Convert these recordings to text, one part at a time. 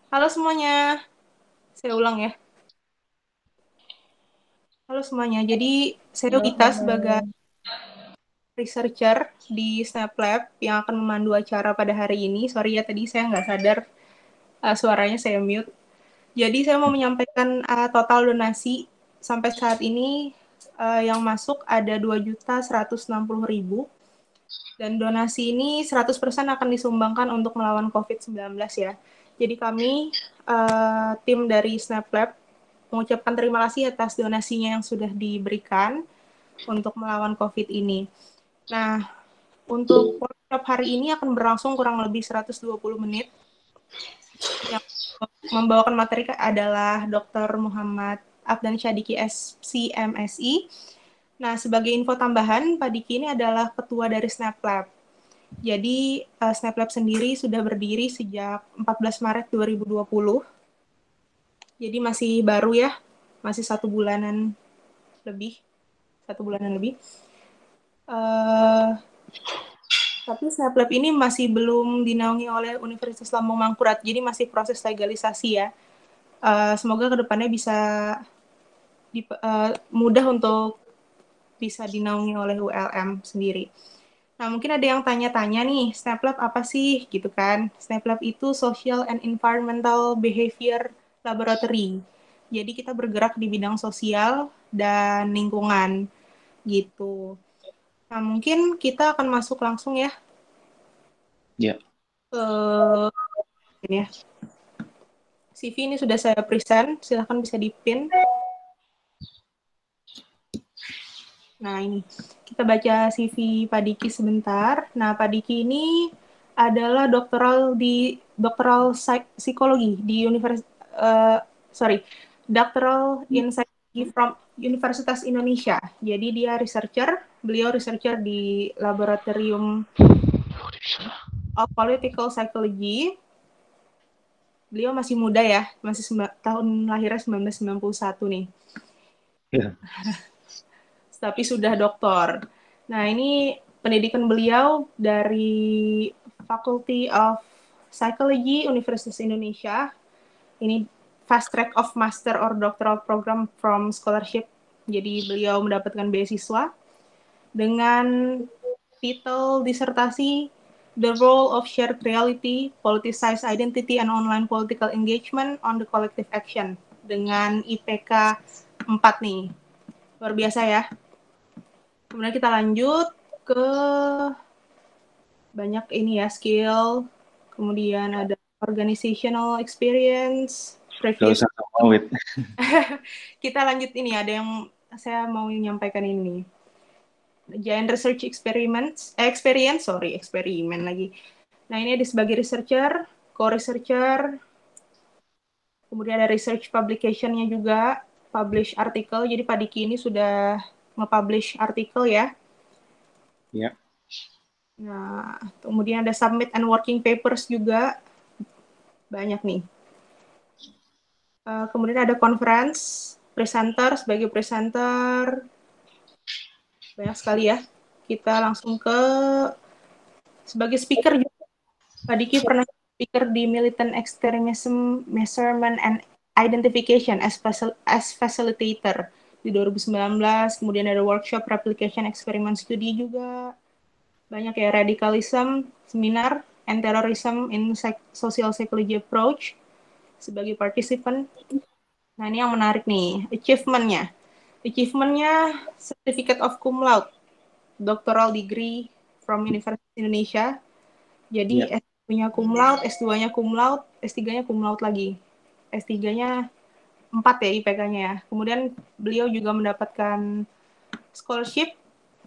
Halo semuanya, saya ulang ya. Halo semuanya, jadi saya Halo, Gita sebagai halo. researcher di SnapLab yang akan memandu acara pada hari ini. Sorry ya, tadi saya nggak sadar suaranya saya mute. Jadi saya mau menyampaikan total donasi sampai saat ini yang masuk ada 2.160.000 dan donasi ini 100% akan disumbangkan untuk melawan COVID-19 ya. Jadi kami tim dari SnapLab mengucapkan terima kasih atas donasinya yang sudah diberikan untuk melawan COVID ini. Nah, untuk workshop hari ini akan berlangsung kurang lebih 120 menit. Yang membawakan materi adalah Dr. Muhammad Afdan Syadiki SCMSI. Nah, sebagai info tambahan, Pak Diki ini adalah ketua dari SnapLab. Jadi, SnapLab sendiri sudah berdiri sejak 14 Maret 2020. Jadi masih baru ya, masih lebih, 1 bulanan lebih. Uh, tapi SnapLab ini masih belum dinaungi oleh Universitas Lambung Mangkurat, jadi masih proses legalisasi ya. Semoga kedepannya bisa mudah untuk bisa dinaungi oleh ULM sendiri. Nah, mungkin ada yang tanya-tanya nih, SnapLab apa sih gitu kan? SnapLab itu Social and Environmental Behavior Laboratory. Jadi kita bergerak di bidang sosial dan lingkungan gitu. Nah, mungkin kita akan masuk langsung ya Ya, ke ini ya. CV ini sudah saya present, silahkan bisa dipin. Nah, ini kita baca CV Pak Diki sebentar. Nah, Pak Diki ini adalah doktoral psikologi di doctoral in psychology from Universitas Indonesia. Jadi dia beliau researcher di Laboratorium of Political Psychology. Beliau masih muda ya, masih tahun lahirnya 1991 nih. ya. Tapi sudah doktor. Nah, ini pendidikan beliau dari Faculty of Psychology Universitas Indonesia. Ini fast track of master or doctoral program from scholarship. Jadi beliau mendapatkan beasiswa dengan titel disertasi The Role of Shared Reality, Politicized Identity and Online Political Engagement on the Collective Action dengan IPK 4 nih. Luar biasa ya. Kemudian kita lanjut ke banyak ini ya, skill, kemudian ada organizational experience, Gak previous. usah ngomongin. Kita lanjut ini, ada yang saya mau menyampaikan ini. Giant research eksperimen lagi. Nah, ini ada sebagai researcher, co-researcher, kemudian ada research publication-nya juga, publish artikel. Jadi Pak Diki ini sudah nge-publish artikel ya. Ya, Nah, kemudian ada submit and working papers juga, banyak nih. Kemudian ada conference, presenter, sebagai presenter, banyak sekali ya. Kita langsung ke sebagai speaker juga. Pak Diki pernah speaker di Militant Extremism Measurement and Identification as facilitator di 2019. Kemudian ada workshop replication experiment study juga. Banyak ya, radicalism, seminar, and terrorism in social psychology approach sebagai participant. Nah, ini yang menarik nih, achievement-nya. Achievement-nya Certificate of Cum Laude, doctoral degree from Universitas Indonesia. Jadi ya. S1-nya cum laude, S2-nya cum laude, S3-nya cum laude lagi. S3-nya 4 ya IPK-nya ya. Kemudian beliau juga mendapatkan scholarship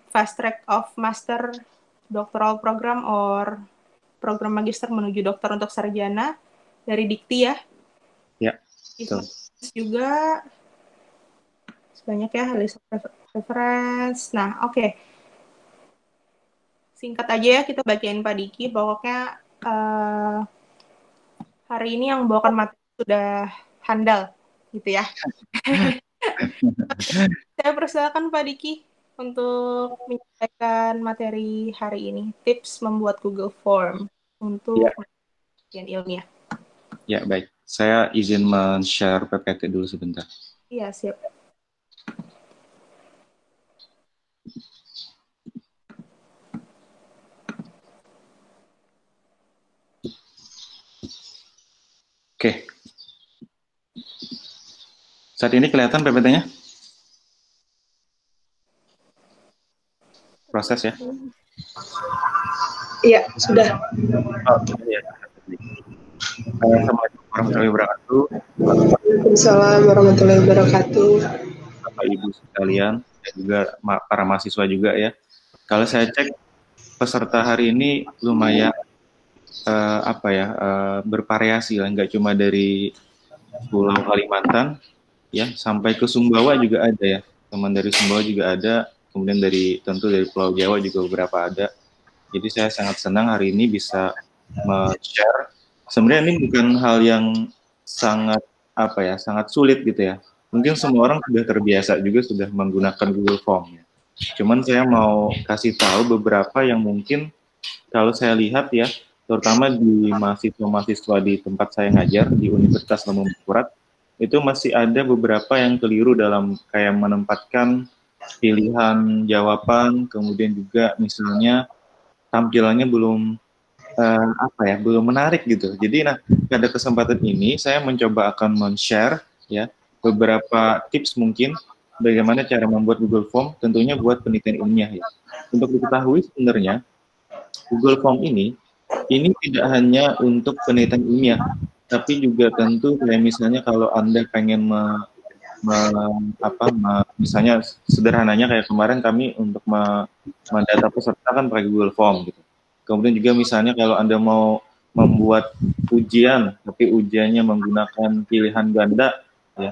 fast track of master doctoral program or program magister menuju dokter untuk sarjana dari Dikti ya. Ya, betul. Achievement juga sebanyak ya, list reference. Nah, oke. Singkat aja ya kita bacain Pak Diki. Pokoknya hari ini yang membawakan materi sudah handal gitu ya. Saya persilakan Pak Diki untuk menyampaikan materi hari ini. Tips membuat Google Form Ya, untuk penelitian ilmiah. ya, baik. Saya izin men-share PPT dulu sebentar. Iya, siap. Oke. Saat ini kelihatan PPT-nya? Proses ya? Iya, sudah. Oh, iya. Assalamualaikum warahmatullahi wabarakatuh. Waalaikumsalam warahmatullahi wabarakatuh. Bapak Ibu sekalian, dan juga para mahasiswa juga ya. Kalau saya cek peserta hari ini lumayan bervariasi lah, nggak cuma dari Pulau Kalimantan ya, sampai ke Sumbawa juga ada ya. Teman dari Sumbawa juga ada, kemudian tentu dari Pulau Jawa juga beberapa ada. Jadi saya sangat senang hari ini bisa share. Sebenarnya ini bukan hal yang sangat sangat sulit gitu ya. Mungkin semua orang sudah terbiasa juga sudah menggunakan Google Form. Ya. Cuman saya mau kasih tahu beberapa yang mungkin kalau saya lihat ya, terutama di mahasiswa-mahasiswa di tempat saya ngajar di Universitas Lembong Mangkurat, itu masih ada beberapa yang keliru dalam kayak menempatkan pilihan jawaban, kemudian juga misalnya tampilannya belum belum menarik gitu. Jadi pada kesempatan ini saya mencoba akan men-share ya beberapa tips mungkin bagaimana cara membuat Google Form tentunya buat penelitian ilmiah ya. Untuk diketahui sebenarnya Google Form ini tidak hanya untuk penelitian ilmiah, tapi juga tentu kayak misalnya kalau Anda pengen misalnya sederhananya kayak kemarin kami untuk mendata peserta kan pakai Google Form gitu. Kemudian juga misalnya kalau Anda mau membuat ujian, tapi ujiannya menggunakan pilihan ganda, ya,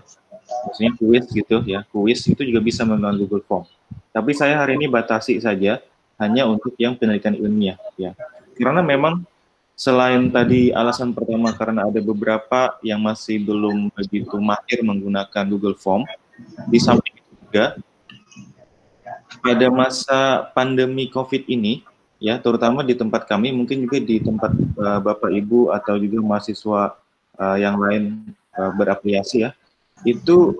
maksudnya kuis gitu ya, kuis itu juga bisa menggunakan Google Form. Tapi saya hari ini batasi saja hanya untuk yang penelitian ilmiah, ya. Karena memang selain tadi alasan pertama karena ada beberapa yang masih belum begitu mahir menggunakan Google Form, di samping itu juga pada masa pandemi COVID ini, ya terutama di tempat kami, mungkin juga di tempat Bapak Ibu atau juga mahasiswa yang lain berafiliasi ya, itu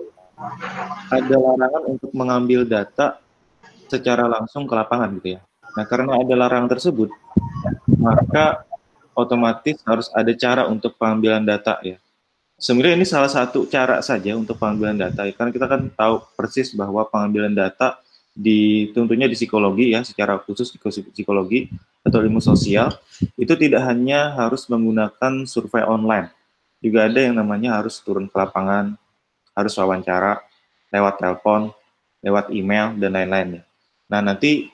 ada larangan untuk mengambil data secara langsung ke lapangan gitu ya. Nah karena ada larangan tersebut, maka otomatis harus ada cara untuk pengambilan data ya. Sebenarnya ini salah satu cara saja untuk pengambilan data, ya. Karena kita kan tahu persis bahwa pengambilan data tentunya di psikologi ya, secara khusus di psikologi atau ilmu sosial, itu tidak hanya harus menggunakan survei online, juga ada yang namanya harus turun ke lapangan, harus wawancara, lewat telepon, lewat email, dan lain-lain. Nah, nanti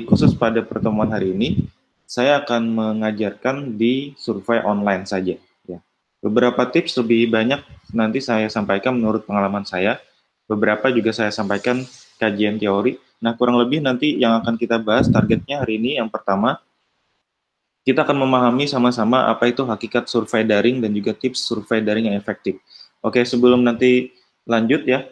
khusus pada pertemuan hari ini, saya akan mengajarkan di survei online saja. Ya. Beberapa tips lebih banyak nanti saya sampaikan menurut pengalaman saya. Beberapa juga saya sampaikan kajian teori. Nah, kurang lebih nanti yang akan kita bahas targetnya hari ini yang pertama, kita akan memahami sama-sama apa itu hakikat survei daring dan juga tips survei daring yang efektif. Oke, sebelum nanti lanjut ya,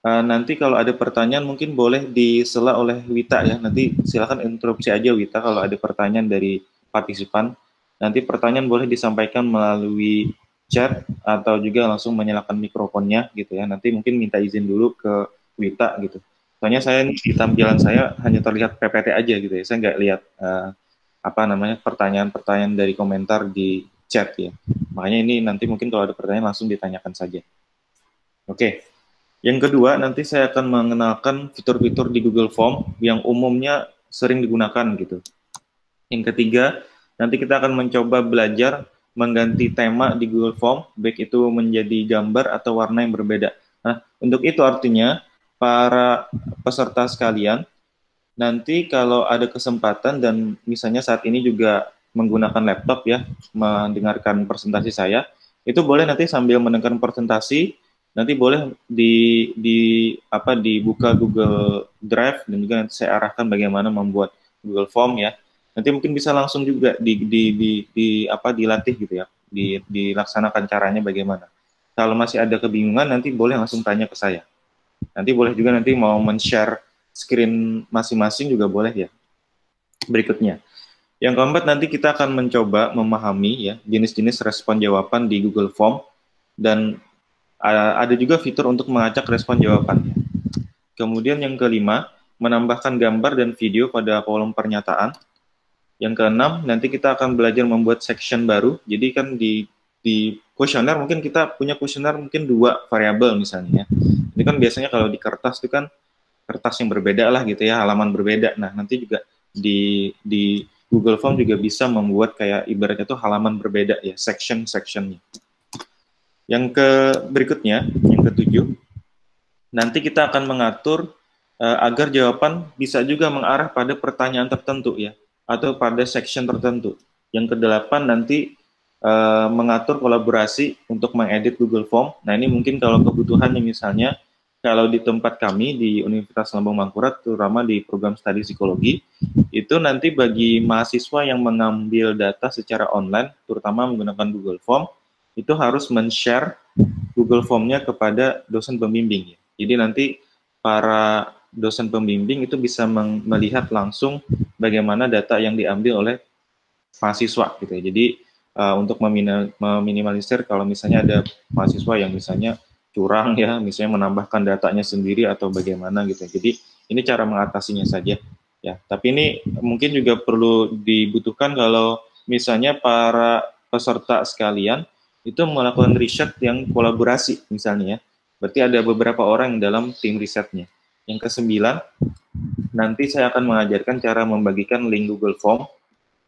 nanti kalau ada pertanyaan mungkin boleh disela oleh Wita ya. Nanti silakan interupsi aja Wita kalau ada pertanyaan dari partisipan. Nanti pertanyaan boleh disampaikan melalui chat atau juga langsung menyalakan mikrofonnya gitu ya. Nanti mungkin minta izin dulu ke Wita gitu. Soalnya saya di tampilan saya hanya terlihat PPT aja gitu ya. Saya nggak lihat pertanyaan-pertanyaan dari komentar di chat ya. Makanya ini nanti mungkin kalau ada pertanyaan langsung ditanyakan saja. Oke. Yang kedua, nanti saya akan mengenalkan fitur-fitur di Google Form yang umumnya sering digunakan gitu. Yang ketiga, nanti kita akan mencoba belajar mengganti tema di Google Form, baik itu menjadi gambar atau warna yang berbeda. Nah, untuk itu artinya para peserta sekalian, nanti kalau ada kesempatan dan misalnya saat ini juga menggunakan laptop ya, mendengarkan presentasi saya, itu boleh nanti sambil mendengarkan presentasi, nanti boleh dibuka Google Drive dan juga nanti saya arahkan bagaimana membuat Google Form ya. Nanti mungkin bisa langsung juga dilatih gitu ya, dilaksanakan caranya bagaimana. Kalau masih ada kebingungan nanti boleh langsung tanya ke saya. Nanti boleh juga nanti mau men-share screen masing-masing juga boleh ya. Berikutnya. Yang keempat, nanti kita akan mencoba memahami ya jenis-jenis respon jawaban di Google Form, dan ada juga fitur untuk mengacak respon jawabannya. Kemudian yang kelima, menambahkan gambar dan video pada kolom pernyataan. Yang keenam, nanti kita akan belajar membuat section baru. Jadi kan di kuesioner mungkin kita punya kuesioner mungkin 2 variabel misalnya. Ini kan biasanya kalau di kertas itu kan kertas yang berbeda lah gitu ya, halaman berbeda. Nah, nanti juga di Google Form juga bisa membuat kayak ibaratnya tuh halaman berbeda ya, section-sectionnya. Yang berikutnya, yang ketujuh, nanti kita akan mengatur agar jawaban bisa juga mengarah pada pertanyaan tertentu ya, atau pada section tertentu. Yang kedelapan, nanti mengatur kolaborasi untuk mengedit Google Form. Nah, ini mungkin kalau kebutuhannya misalnya, kalau di tempat kami di Universitas Lambung Mangkurat, terutama di program studi psikologi, itu nanti bagi mahasiswa yang mengambil data secara online, terutama menggunakan Google Form, itu harus men-share Google Form-nya kepada dosen pembimbing. Jadi nanti para dosen pembimbing itu bisa melihat langsung bagaimana data yang diambil oleh mahasiswa gitu ya. Jadi untuk meminimalisir kalau misalnya ada mahasiswa yang misalnya curang ya, misalnya menambahkan datanya sendiri atau bagaimana gitu. Jadi ini cara mengatasinya saja ya. Tapi ini mungkin juga perlu dibutuhkan kalau misalnya para peserta sekalian itu melakukan riset yang kolaborasi misalnya ya. Berarti ada beberapa orang dalam tim risetnya. Yang kesembilan, nanti saya akan mengajarkan cara membagikan link Google Form.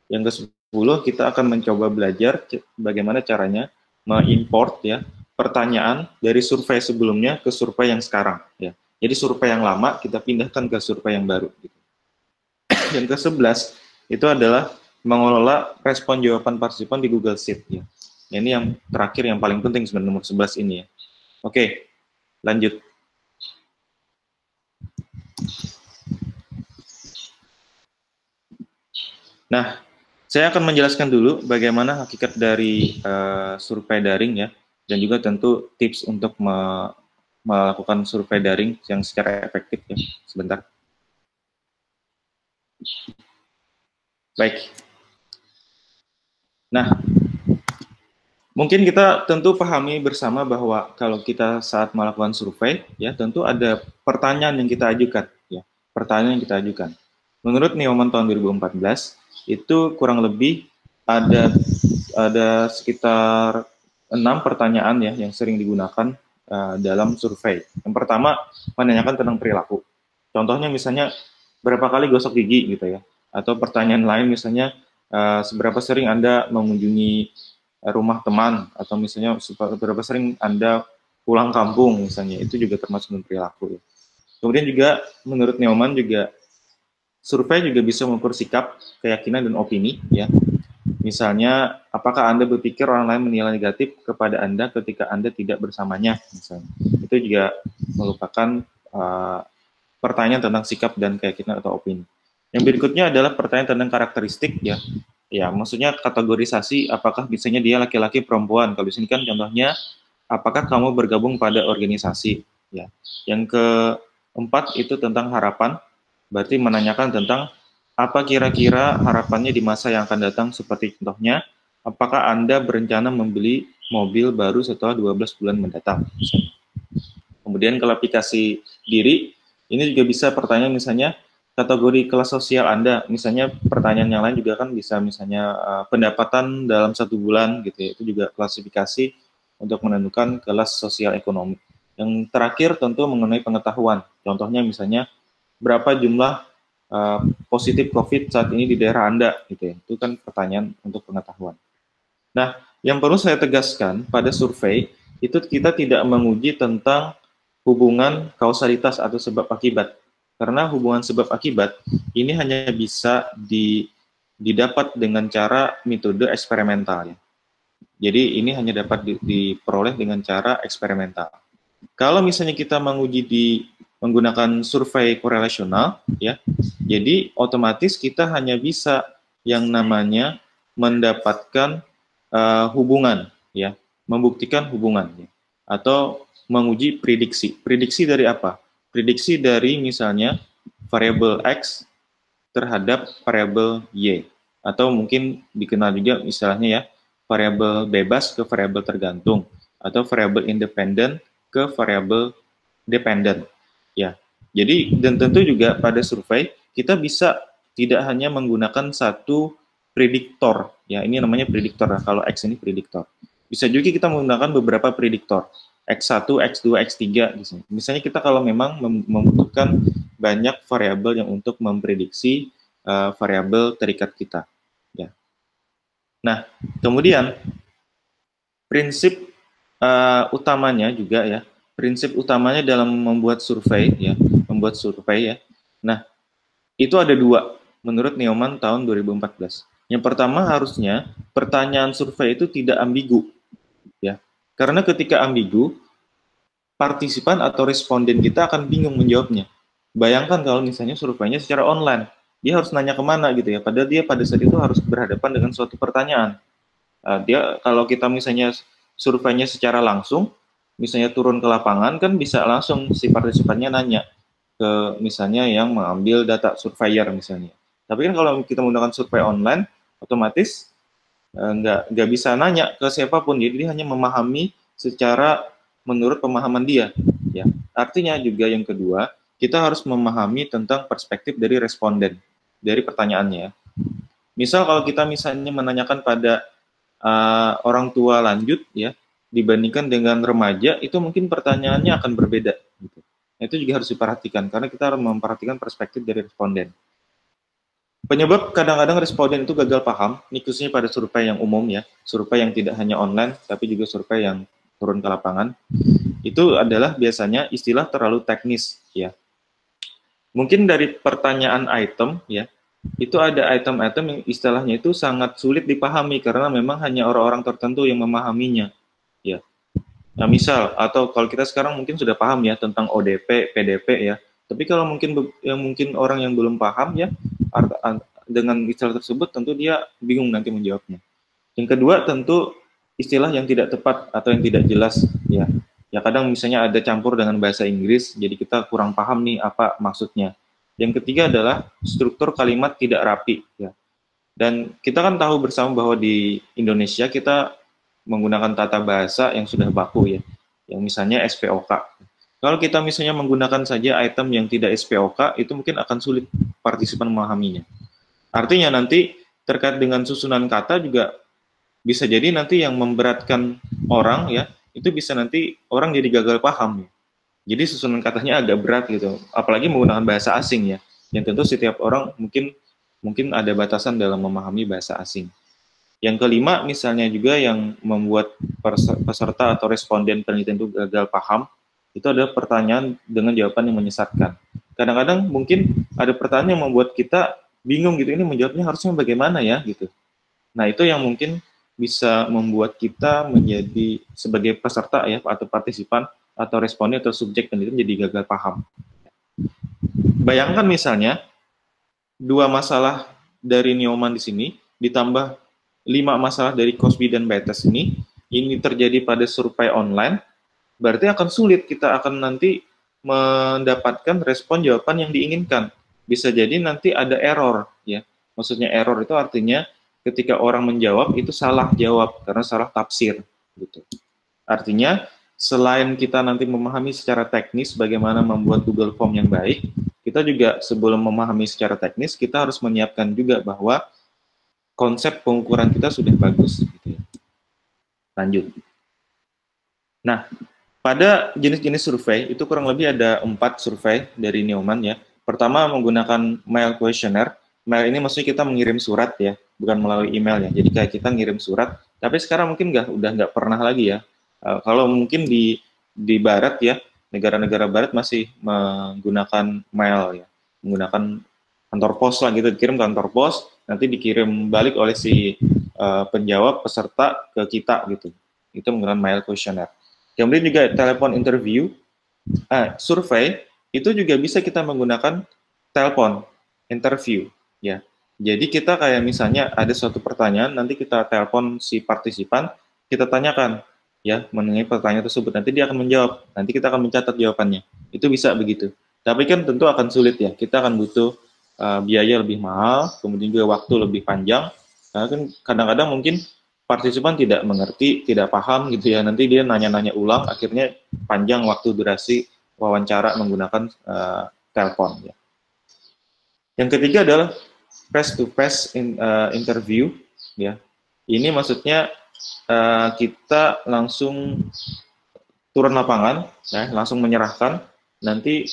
Yang ke-10, kita akan mencoba belajar bagaimana caranya mengimport ya pertanyaan dari survei sebelumnya ke survei yang sekarang ya. Jadi survei yang lama kita pindahkan ke survei yang baru gitu. Yang ke-11 itu adalah mengelola respon jawaban partisipan di Google Sheet ya. Ini yang terakhir yang paling penting sebenarnya, nomor 11 ini ya. Oke, lanjut. Nah, saya akan menjelaskan dulu bagaimana hakikat dari survei daring ya, dan juga tentu tips untuk melakukan survei daring yang secara efektif ya. Sebentar. Baik. Nah, mungkin kita tentu pahami bersama bahwa kalau kita saat melakukan survei ya, tentu ada pertanyaan yang kita ajukan ya, pertanyaan yang kita ajukan. Menurut Newman tahun 2014 itu kurang lebih ada sekitar 6 pertanyaan ya yang sering digunakan dalam survei. Yang pertama, menanyakan tentang perilaku. Contohnya misalnya berapa kali gosok gigi gitu ya. Atau pertanyaan lain misalnya seberapa sering Anda mengunjungi rumah teman, atau misalnya seberapa sering Anda pulang kampung misalnya. Itu juga termasuk perilaku ya. Kemudian juga menurut Newman juga survei juga bisa mengukur sikap, keyakinan, dan opini ya. Misalnya, apakah Anda berpikir orang lain menilai negatif kepada Anda ketika Anda tidak bersamanya, misalnya. Itu juga merupakan pertanyaan tentang sikap dan keyakinan atau opini. Yang berikutnya adalah pertanyaan tentang karakteristik, ya. Ya, maksudnya kategorisasi, apakah misalnya dia laki-laki, perempuan. Kalau di sini kan contohnya, apakah kamu bergabung pada organisasi, ya. Yang keempat itu tentang harapan, berarti menanyakan tentang apa kira-kira harapannya di masa yang akan datang, seperti contohnya, apakah Anda berencana membeli mobil baru setelah 12 bulan mendatang. Kemudian klarifikasi diri, ini juga bisa pertanyaan misalnya, kategori kelas sosial Anda, misalnya pertanyaan yang lain juga kan bisa misalnya pendapatan dalam 1 bulan gitu ya, itu juga klasifikasi untuk menentukan kelas sosial ekonomi. Yang terakhir tentu mengenai pengetahuan, contohnya misalnya, berapa jumlah positif COVID saat ini di daerah Anda, gitu ya. Itu kan pertanyaan untuk pengetahuan. Nah, yang perlu saya tegaskan pada survei, itu kita tidak menguji tentang hubungan kausalitas atau sebab akibat. Karena hubungan sebab akibat ini hanya bisa didapat dengan cara metode eksperimental. Ya. Jadi ini hanya dapat diperoleh dengan cara eksperimental. Kalau misalnya kita menguji menggunakan survei korelasional, ya, jadi otomatis kita hanya bisa yang namanya mendapatkan hubungan, ya, membuktikan hubungan, ya, atau menguji prediksi. Prediksi dari apa? Prediksi dari misalnya variabel X terhadap variabel Y, atau mungkin dikenal juga istilahnya ya, variabel bebas ke variabel tergantung, atau variabel independen ke variabel dependent. Ya, jadi dan tentu juga pada survei kita bisa tidak hanya menggunakan satu prediktor, ya ini namanya prediktor. Kalau X ini prediktor. Bisa juga kita menggunakan beberapa prediktor, X1, X2, X3. Misalnya kita kalau memang membutuhkan banyak variabel yang untuk memprediksi variabel terikat kita. Ya. Nah, kemudian prinsip utamanya juga ya, prinsip utamanya dalam membuat survei ya, ya. Nah, itu ada dua menurut Neumann tahun 2014. Yang pertama harusnya pertanyaan survei itu tidak ambigu ya. Karena ketika ambigu, partisipan atau responden kita akan bingung menjawabnya. Bayangkan kalau misalnya surveinya secara online, dia harus nanya kemana gitu ya, padahal dia pada saat itu harus berhadapan dengan suatu pertanyaan. Dia kalau kita misalnya surveinya secara langsung, misalnya turun ke lapangan kan bisa langsung si partisipannya nanya ke misalnya yang mengambil data surveyor misalnya. Tapi kan kalau kita menggunakan survei online, otomatis nggak bisa nanya ke siapapun, jadi dia hanya memahami secara menurut pemahaman dia. Ya, artinya juga yang kedua, kita harus memahami tentang perspektif dari responden dari pertanyaannya. Misal kalau kita misalnya menanyakan pada orang tua lanjut ya, dibandingkan dengan remaja, itu mungkin pertanyaannya akan berbeda. Gitu. Nah, itu juga harus diperhatikan karena kita harus memperhatikan perspektif dari responden. Penyebab kadang-kadang responden itu gagal paham, ini khususnya pada survei yang umum ya, survei yang tidak hanya online, tapi juga survei yang turun ke lapangan, itu adalah biasanya istilah terlalu teknis ya. Mungkin dari pertanyaan item ya, itu ada item-item yang istilahnya itu sangat sulit dipahami karena memang hanya orang-orang tertentu yang memahaminya ya. Nah, misal atau kalau kita sekarang mungkin sudah paham ya tentang ODP, PDP ya. Tapi kalau mungkin orang yang belum paham ya dengan istilah tersebut tentu dia bingung nanti menjawabnya. Yang kedua tentu istilah yang tidak tepat atau yang tidak jelas ya. Ya kadang misalnya ada campur dengan bahasa Inggris, jadi kita kurang paham nih apa maksudnya. Yang ketiga adalah struktur kalimat tidak rapi ya. Dan kita kan tahu bersama bahwa di Indonesia kita menggunakan tata bahasa yang sudah baku ya. Yang misalnya SPOK. Kalau kita misalnya menggunakan saja item yang tidak SPOK, itu mungkin akan sulit partisipan memahaminya. Artinya nanti terkait dengan susunan kata juga bisa jadi nanti yang memberatkan orang ya, itu bisa nanti orang jadi gagal paham ya. Jadi susunan katanya agak berat gitu, apalagi menggunakan bahasa asing ya. Yang tentu setiap orang mungkin ada batasan dalam memahami bahasa asing. Yang kelima misalnya juga yang membuat peserta atau responden penelitian itu gagal paham, itu adalah pertanyaan dengan jawaban yang menyesatkan. Kadang-kadang mungkin ada pertanyaan yang membuat kita bingung gitu, ini menjawabnya harusnya bagaimana ya gitu. Nah itu yang mungkin bisa membuat kita menjadi sebagai peserta ya atau partisipan atau responden atau subjek penelitian jadi gagal paham. Bayangkan misalnya 2 masalah dari Neumann di sini ditambah 5 masalah dari Cosby dan Bates ini terjadi pada survei online, berarti akan sulit kita akan nanti mendapatkan respon jawaban yang diinginkan. Bisa jadi nanti ada error ya. Maksudnya error itu artinya ketika orang menjawab itu salah jawab karena salah tafsir gitu. Artinya selain kita nanti memahami secara teknis bagaimana membuat Google Form yang baik, kita juga sebelum memahami secara teknis kita harus menyiapkan juga bahwa konsep pengukuran kita sudah bagus gitu ya. Lanjut. Nah, pada jenis-jenis survei itu kurang lebih ada 4 survei dari Neumann ya. Pertama menggunakan mail questionnaire. Mail ini maksudnya kita mengirim surat ya, bukan melalui email ya. Jadi kayak kita ngirim surat, tapi sekarang mungkin udah nggak pernah lagi ya. Kalau mungkin di barat ya, negara-negara barat masih menggunakan mail ya, menggunakan kantor pos lah gitu, dikirim kantor pos, nanti dikirim balik oleh si penjawab peserta ke kita gitu. Itu menggunakan mail questionnaire. Kemudian juga telepon interview, survei itu juga bisa kita menggunakan telepon interview ya. Jadi kita kayak misalnya ada suatu pertanyaan, nanti kita telepon si partisipan, kita tanyakan ya mengenai pertanyaan tersebut, nanti dia akan menjawab, nanti kita akan mencatat jawabannya. Itu bisa begitu. Tapi kan tentu akan sulit ya, kita akan butuh biaya lebih mahal, kemudian juga waktu lebih panjang, Karena kan kadang-kadang mungkin partisipan tidak mengerti, tidak paham gitu ya. Nanti dia nanya-nanya ulang, akhirnya panjang waktu durasi wawancara menggunakan telepon. Ya. Yang ketiga adalah face-to-face interview. Ya, ini maksudnya kita langsung turun lapangan, ya, langsung menyerahkan. Nanti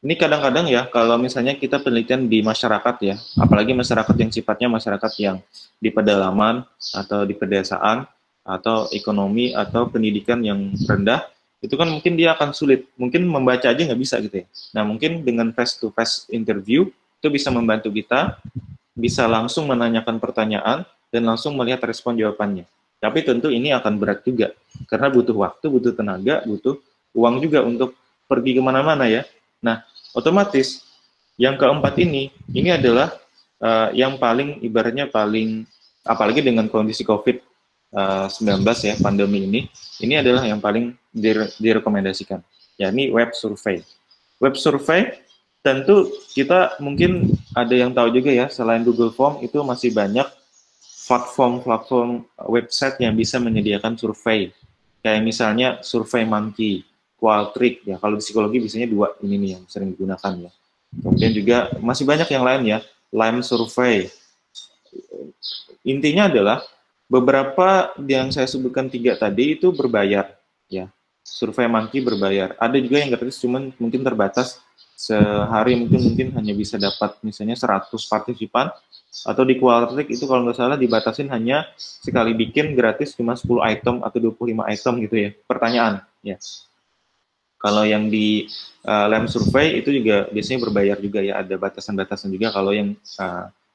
ini kadang-kadang ya, kalau misalnya kita penelitian di masyarakat ya, apalagi masyarakat yang sifatnya masyarakat yang di pedalaman atau di pedesaan atau ekonomi atau pendidikan yang rendah, itu kan mungkin dia akan sulit, mungkin membaca aja nggak bisa gitu ya. Nah mungkin dengan face-to-face interview itu bisa membantu kita, bisa langsung menanyakan pertanyaan dan langsung melihat respon jawabannya. Tapi tentu ini akan berat juga, karena butuh waktu, butuh tenaga, butuh uang juga untuk pergi kemana-mana ya. Nah, otomatis yang keempat ini adalah yang paling ibaratnya paling, apalagi dengan kondisi COVID-19 ya, pandemi ini adalah yang paling direkomendasikan, yakni web survei. Web survei tentu kita mungkin ada yang tahu juga ya, selain Google Form itu masih banyak platform website yang bisa menyediakan survei. Kayak misalnya SurveyMonkey, Qualtrics ya. Kalau di psikologi biasanya dua ini nih yang sering digunakan ya. Kemudian juga masih banyak yang lain ya, Lime Survey. Intinya adalah beberapa yang saya sebutkan 3 tadi itu berbayar ya. SurveyMonkey berbayar. Ada juga yang gratis, cuman mungkin terbatas, sehari mungkin hanya bisa dapat misalnya 100 partisipan, atau di Qualtrics itu kalau nggak salah dibatasin hanya sekali bikin gratis cuma 10 item atau 25 item gitu ya, pertanyaan ya. Kalau yang di Lem Survey itu juga biasanya berbayar juga ya, ada batasan-batasan juga kalau yang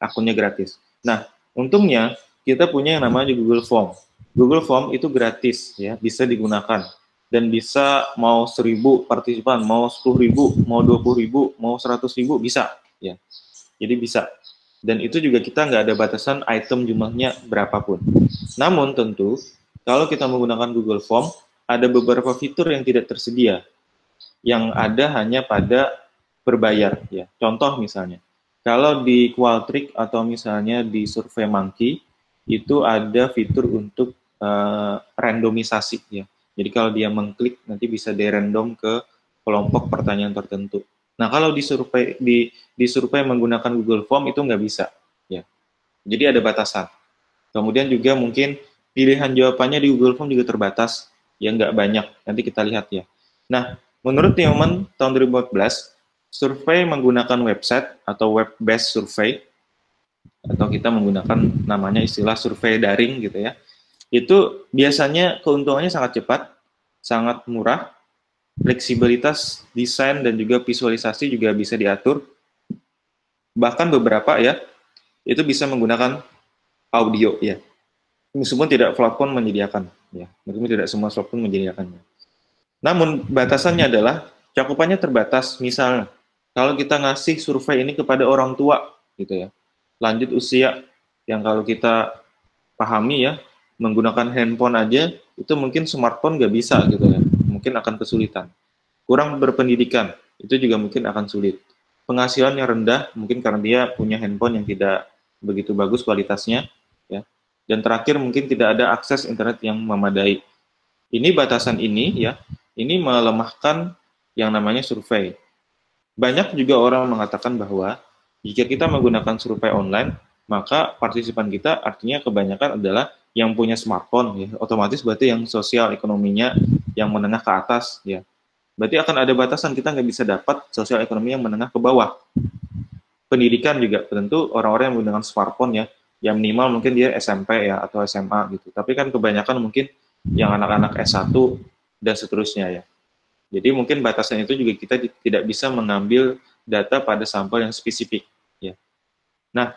akunnya gratis. Nah, untungnya kita punya yang namanya Google Form. Google Form itu gratis ya, bisa digunakan dan bisa mau 1.000 partisipan, mau 10.000, mau 20.000, mau 100.000 bisa ya. Jadi bisa. Dan itu juga kita nggak ada batasan item jumlahnya berapapun. Namun tentu, kalau kita menggunakan Google Form, ada beberapa fitur yang tidak tersedia, yang ada hanya pada berbayar. Ya. Contoh misalnya, kalau di Qualtrics atau misalnya di SurveyMonkey, itu ada fitur untuk randomisasi. Ya. Jadi kalau dia mengklik, nanti bisa dirandom ke kelompok pertanyaan tertentu. Nah, kalau di survei menggunakan Google Form itu nggak bisa, ya. Jadi ada batasan. Kemudian juga mungkin pilihan jawabannya di Google Form juga terbatas, ya nggak banyak. Nanti kita lihat ya. Nah, menurut Newman tahun 2014, survei menggunakan website atau web-based survei, atau kita menggunakan namanya istilah survei daring gitu ya. Itu biasanya keuntungannya sangat cepat, sangat murah, fleksibilitas desain dan juga visualisasi juga bisa diatur. Bahkan beberapa ya, itu bisa menggunakan audio ya. Meskipun tidak platform menyediakan ya. Meskipun tidak semua platform menyediakannya. Namun batasannya adalah cakupannya terbatas. Misalnya, kalau kita ngasih survei ini kepada orang tua gitu ya. Lanjut usia yang kalau kita pahami ya, menggunakan handphone aja itu mungkin smartphone nggak bisa gitu ya. Mungkin akan kesulitan. Kurang berpendidikan, itu juga mungkin akan sulit. Penghasilannya rendah, mungkin karena dia punya handphone yang tidak begitu bagus kualitasnya, ya. Dan terakhir mungkin tidak ada akses internet yang memadai. Ini batasan ini, ya, ini melemahkan yang namanya survei. Banyak juga orang mengatakan bahwa jika kita menggunakan survei online, maka partisipan kita artinya kebanyakan adalah yang punya smartphone, ya. Otomatis berarti yang sosial ekonominya yang menengah ke atas, ya. Berarti akan ada batasan, kita nggak bisa dapat sosial ekonomi yang menengah ke bawah. Pendidikan juga tentu orang-orang yang menggunakan smartphone ya, yang minimal mungkin dia SMP ya atau SMA gitu. Tapi kan kebanyakan mungkin yang anak-anak S1 dan seterusnya ya. Jadi mungkin batasan itu juga kita tidak bisa mengambil data pada sampel yang spesifik ya. Nah,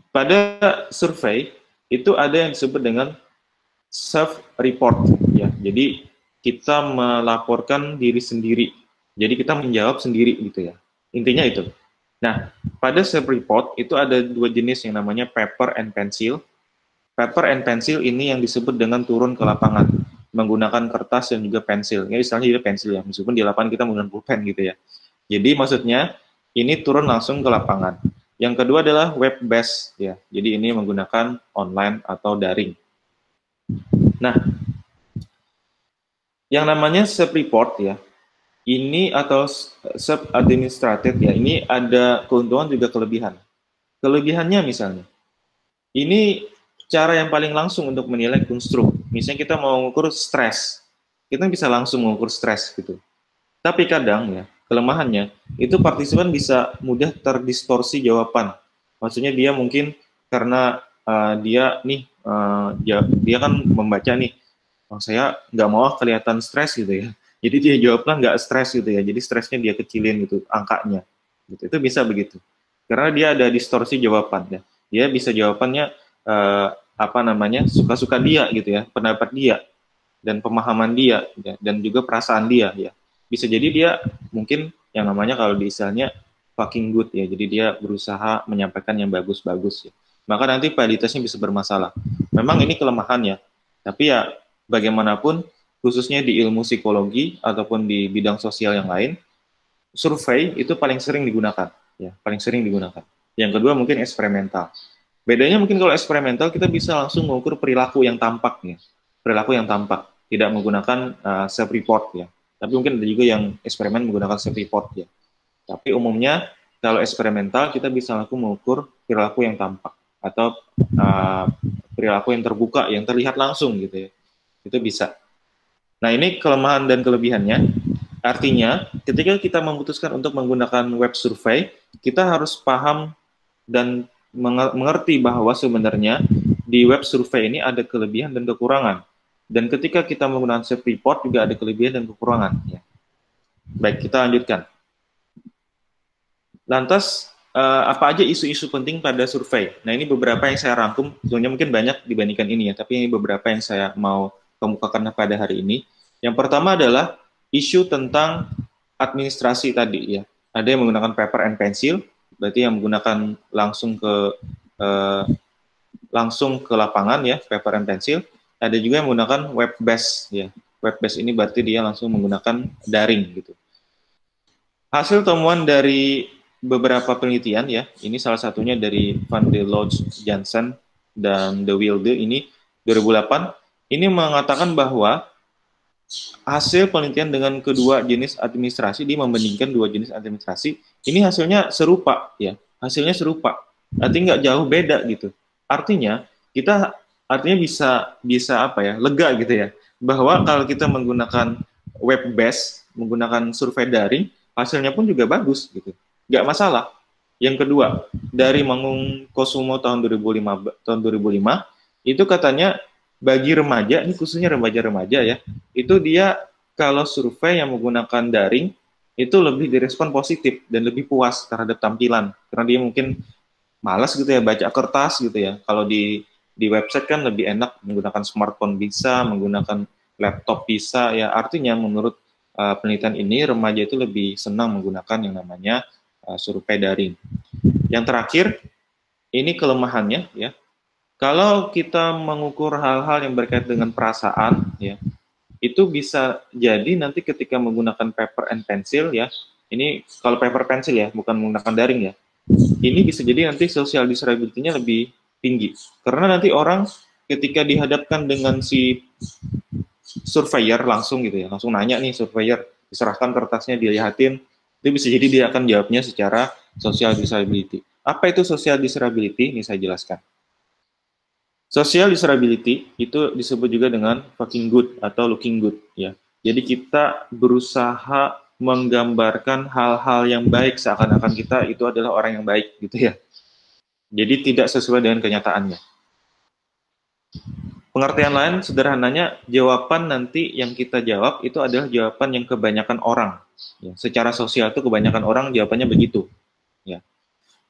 pada survei itu ada yang disebut dengan self report ya. Jadi kita melaporkan diri sendiri. Jadi kita menjawab sendiri gitu ya. Intinya itu. Nah, pada self-report itu ada 2 jenis yang namanya paper and pencil. Paper and pencil ini yang disebut dengan turun ke lapangan, menggunakan kertas dan juga pensil. Ya, misalnya dia pensil ya, meskipun di lapangan kita menggunakan pulpen gitu ya. Jadi maksudnya ini turun langsung ke lapangan. Yang kedua adalah web based ya. Jadi ini menggunakan online atau daring. Nah, yang namanya self-report ya, ini atau self-administrated ya, ini ada keuntungan juga kelebihan. Kelebihannya misalnya, ini cara yang paling langsung untuk menilai konstruk. Misalnya kita mau mengukur stres, kita bisa langsung mengukur stres gitu. Tapi kadang ya, kelemahannya, itu partisipan bisa mudah terdistorsi jawaban. Maksudnya dia mungkin karena dia kan membaca nih, oh, saya nggak mau kelihatan stres gitu ya. Jadi dia jawabnya nggak stres gitu ya. Jadi stresnya dia kecilin gitu angkanya. Gitu. Itu bisa begitu. Karena dia ada distorsi jawabannya. Dia bisa jawabannya suka-suka dia gitu ya, pendapat dia dan pemahaman dia ya, dan juga perasaan dia ya. Bisa jadi dia mungkin yang namanya kalau di istilahnya fucking good ya. Jadi dia berusaha menyampaikan yang bagus-bagus ya. Maka nanti validitasnya bisa bermasalah. Memang ini kelemahannya. Tapi ya bagaimanapun khususnya di ilmu psikologi ataupun di bidang sosial yang lain, survei itu paling sering digunakan ya, paling sering digunakan. Yang kedua mungkin eksperimental. Bedanya mungkin kalau eksperimental kita bisa langsung mengukur perilaku yang tampak ya. Perilaku yang tampak, tidak menggunakan self report ya. Tapi mungkin ada juga yang eksperimen menggunakan self report ya. Tapi umumnya kalau eksperimental kita bisa langsung mengukur perilaku yang tampak atau perilaku yang terbuka, yang terlihat langsung gitu ya. Itu bisa. Nah, ini kelemahan dan kelebihannya. Artinya, ketika kita memutuskan untuk menggunakan web survei, kita harus paham dan mengerti bahwa sebenarnya di web survei ini ada kelebihan dan kekurangan. Dan ketika kita menggunakan self report juga ada kelebihan dan kekurangan. Ya. Baik, kita lanjutkan. Lantas, apa aja isu-isu penting pada survei? Nah, ini beberapa yang saya rangkum, sebenarnya mungkin banyak dibandingkan ini ya, tapi ini beberapa yang saya mau kemukakan pada hari ini. Yang pertama adalah isu tentang administrasi tadi ya. Ada yang menggunakan paper and pencil, berarti yang menggunakan langsung ke lapangan ya, paper and pencil. Ada juga yang menggunakan web based ya. Web based ini berarti dia langsung menggunakan daring gitu. Hasil temuan dari beberapa penelitian ya, ini salah satunya dari Van der Lodge Jansen dan De Wilde ini 2008, ini mengatakan bahwa hasil penelitian dengan kedua jenis administrasi, dia membandingkan dua jenis administrasi, ini hasilnya serupa ya, hasilnya serupa, artinya nggak jauh beda gitu. Artinya bisa apa ya, lega gitu ya, bahwa kalau kita menggunakan web based, menggunakan survei daring, hasilnya pun juga bagus gitu, nggak masalah. Yang kedua, dari Mangung Kosumo tahun 2005 itu katanya bagi remaja, ini khususnya remaja-remaja ya, itu dia kalau survei yang menggunakan daring itu lebih direspon positif dan lebih puas terhadap tampilan, karena dia mungkin malas gitu ya baca kertas gitu ya. Kalau di website kan lebih enak menggunakan smartphone bisa, menggunakan laptop bisa ya. Artinya menurut penelitian ini remaja itu lebih senang menggunakan yang namanya survei daring. Yang terakhir, ini kelemahannya ya. Kalau kita mengukur hal-hal yang berkaitan dengan perasaan ya, itu bisa jadi nanti ketika menggunakan paper and pencil ya. Ini kalau paper pencil ya, bukan menggunakan daring ya. Ini bisa jadi nanti social disability-nya lebih tinggi. Karena nanti orang ketika dihadapkan dengan si surveyor langsung gitu ya, langsung nanya nih surveyor, diserahkan kertasnya, dilihatin, itu bisa jadi dia akan jawabnya secara social disability. Apa itu social disability? Ini saya jelaskan. Social disability itu disebut juga dengan fucking good atau looking good ya. Jadi kita berusaha menggambarkan hal-hal yang baik seakan-akan kita itu adalah orang yang baik gitu ya. Jadi tidak sesuai dengan kenyataannya. Pengertian lain sederhananya, jawaban nanti yang kita jawab itu adalah jawaban yang kebanyakan orang. Ya, secara sosial itu kebanyakan orang jawabannya begitu. Ya.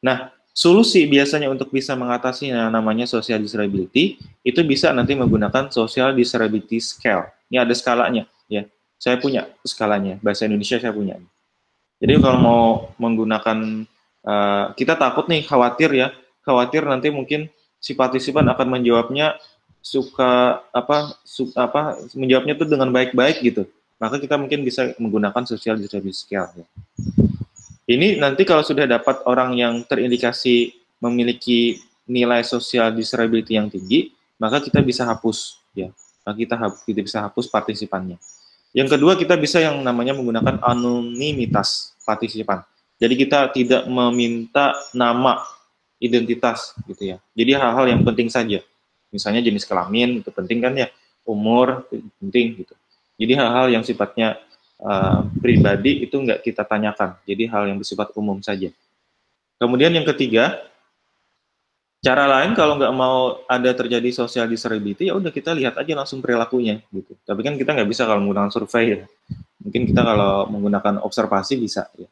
Nah, solusi biasanya untuk bisa mengatasi yang namanya social disability itu bisa nanti menggunakan social disability scale. Ini ada skalanya. Ya, saya punya skalanya. Bahasa Indonesia saya punya. Jadi kalau mau menggunakan, kita takut nih, khawatir nanti mungkin si partisipan akan menjawabnya menjawabnya itu dengan baik-baik gitu. Maka kita mungkin bisa menggunakan social disability scale. Ya. Ini nanti kalau sudah dapat orang yang terindikasi memiliki nilai social desirability yang tinggi, maka kita bisa hapus, ya. Maka kita bisa hapus partisipannya. Yang kedua, kita bisa yang namanya menggunakan anonimitas partisipan. Jadi kita tidak meminta nama, identitas, gitu ya. Jadi hal-hal yang penting saja. Misalnya jenis kelamin, itu penting kan ya. Umur, itu penting, gitu. Jadi hal-hal yang sifatnya pribadi itu nggak kita tanyakan. Jadi hal yang bersifat umum saja. Kemudian yang ketiga, cara lain kalau nggak mau ada terjadi social desirability, ya udah kita lihat aja langsung perilakunya gitu. Tapi kan kita nggak bisa kalau menggunakan survei ya. Mungkin kita kalau menggunakan observasi bisa ya.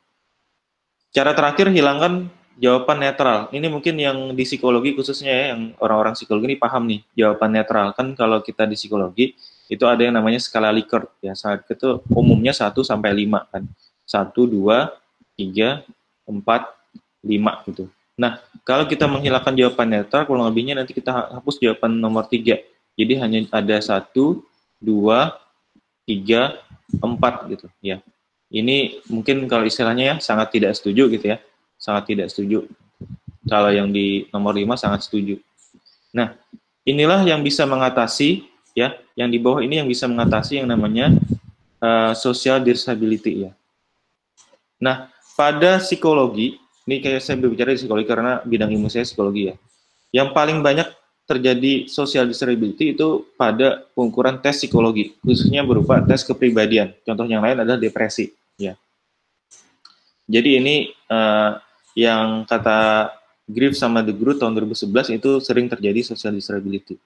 Cara terakhir, hilangkan jawaban netral. Ini mungkin yang di psikologi khususnya ya, yang orang-orang psikologi ini paham nih, jawaban netral. Kan kalau kita di psikologi itu ada yang namanya skala Likert ya. Saat itu umumnya 1 sampai 5 kan. 1, 2, 3, 4, 5 gitu. Nah, kalau kita menghilangkan jawaban netral, kurang lebihnya nanti kita hapus jawaban nomor 3. Jadi hanya ada 1, 2, 3, 4 gitu ya. Ini mungkin kalau istilahnya ya sangat tidak setuju gitu ya. Sangat tidak setuju. Kalau yang di nomor 5 sangat setuju. Nah, inilah yang bisa mengatasi ya, yang di bawah ini yang bisa mengatasi yang namanya social disability ya. Nah, pada psikologi, ini kayak saya berbicara di psikologi karena bidang ilmu saya psikologi ya. Yang paling banyak terjadi social disability itu pada pengukuran tes psikologi, khususnya berupa tes kepribadian. Contoh yang lain adalah depresi ya. Jadi ini yang kata Griff sama De Groot tahun 2011 itu sering terjadi social disability.